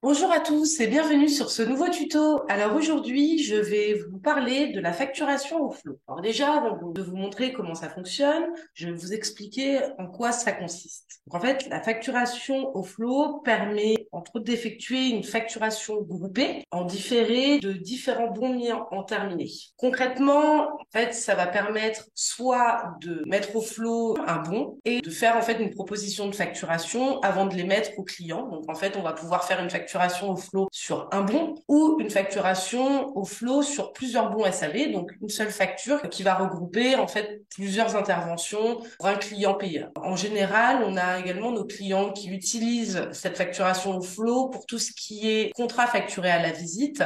Bonjour à tous et bienvenue sur ce nouveau tuto. Alors aujourd'hui, je vais vous parler de la facturation au flot. Alors déjà, avant de vous montrer comment ça fonctionne, je vais vous expliquer en quoi ça consiste. Donc en fait, la facturation au flot permet entre autres d'effectuer une facturation groupée en différé de différents bons mis en terminé. Concrètement, en fait, ça va permettre soit de mettre au flot un bon et de faire en fait une proposition de facturation avant de les mettre au client. Donc en fait, on va pouvoir faire une facturation au flot sur un bon ou une facturation au flot sur plusieurs bons SAV, donc une seule facture qui va regrouper en fait plusieurs interventions pour un client payeur. En général, on a également nos clients qui utilisent cette facturation au flot pour tout ce qui est contrat facturé à la visite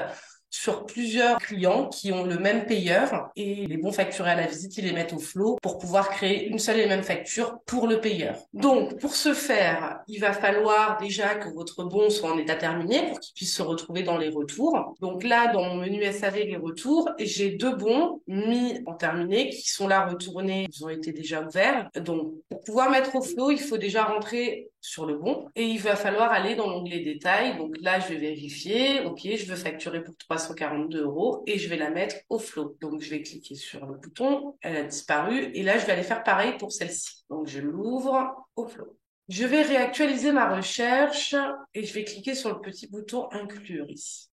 sur plusieurs clients qui ont le même payeur et les bons facturés à la visite, ils les mettent au flot pour pouvoir créer une seule et même facture pour le payeur. Donc, pour ce faire, il va falloir déjà que votre bon soit en état terminé pour qu'il puisse se retrouver dans les retours. Donc là, dans mon menu SAV, les retours, j'ai deux bons mis en terminé qui sont là retournés, ils ont été déjà ouverts. Donc, pour pouvoir mettre au flot, il faut déjà rentrer sur le bon et il va falloir aller dans l'onglet détails. Donc là, je vais vérifier. OK, je veux facturer pour 342 € et je vais la mettre au flot. Donc, je vais cliquer sur le bouton. Elle a disparu et là, je vais aller faire pareil pour celle-ci. Donc, je l'ouvre au flot. Je vais réactualiser ma recherche et je vais cliquer sur le petit bouton inclure ici.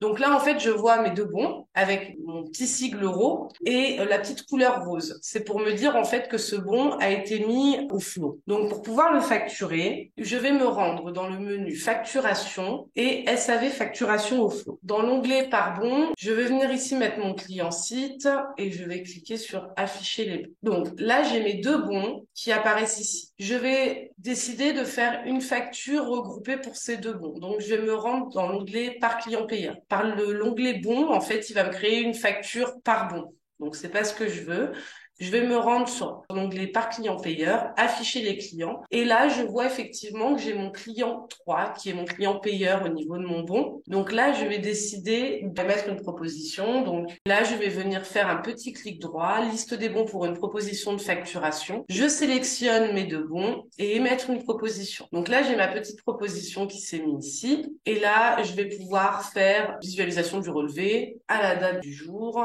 Donc là, en fait, je vois mes deux bons avec mon petit sigle euro et la petite couleur rose. C'est pour me dire, en fait, que ce bon a été mis au flot. Donc, pour pouvoir le facturer, je vais me rendre dans le menu facturation et SAV facturation au flot. Dans l'onglet par bon, je vais venir ici mettre mon client site et je vais cliquer sur afficher les bons. Donc là, j'ai mes deux bons qui apparaissent ici. Je vais décider de faire une facture regroupée pour ces deux bons. Donc, je vais me rendre dans l'onglet par client payeur. Par l'onglet bon, en fait, il va me créer une facture par bon. Donc, c'est pas ce que je veux. Je vais me rendre sur l'onglet par client payeur, afficher les clients. Et là, je vois effectivement que j'ai mon client 3, qui est mon client payeur au niveau de mon bon. Donc là, je vais décider de mettre une proposition. Donc là, je vais venir faire un petit clic droit, liste des bons pour une proposition de facturation. Je sélectionne mes deux bons et émettre une proposition. Donc là, j'ai ma petite proposition qui s'est mise ici. Et là, je vais pouvoir faire visualisation du relevé à la date du jour.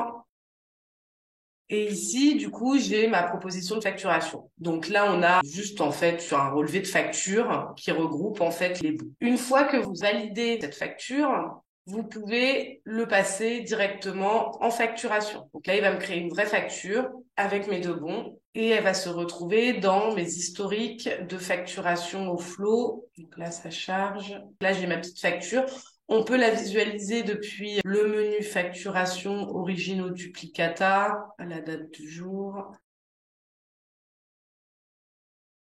Et ici, du coup, j'ai ma proposition de facturation. Donc là, on a juste, en fait, sur un relevé de facture qui regroupe, en fait, les bouts. Une fois que vous validez cette facture, vous pouvez le passer directement en facturation. Donc là, il va me créer une vraie facture avec mes deux bons et elle va se retrouver dans mes historiques de facturation au flot. Donc là, ça charge. Là, j'ai ma petite facture. On peut la visualiser depuis le menu facturation originaux duplicata à la date du jour.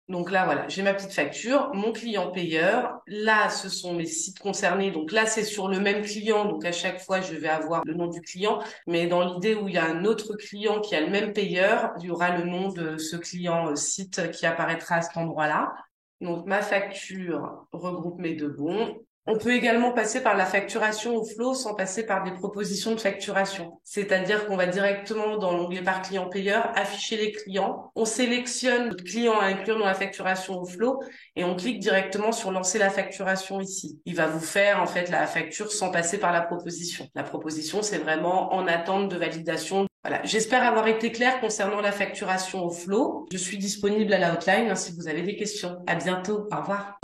Donc là, voilà, j'ai ma petite facture, mon client payeur. Là, ce sont mes sites concernés. Donc là, c'est sur le même client. Donc à chaque fois, je vais avoir le nom du client. Mais dans l'idée où il y a un autre client qui a le même payeur, il y aura le nom de ce client site qui apparaîtra à cet endroit-là. Donc ma facture regroupe mes deux bons. On peut également passer par la facturation au flot sans passer par des propositions de facturation. C'est-à-dire qu'on va directement dans l'onglet par client payeur, afficher les clients. On sélectionne notre client à inclure dans la facturation au flot et on clique directement sur lancer la facturation ici. Il va vous faire en fait la facture sans passer par la proposition. La proposition, c'est vraiment en attente de validation. Voilà, j'espère avoir été claire concernant la facturation au flot. Je suis disponible à la hotline si vous avez des questions. À bientôt. Au revoir.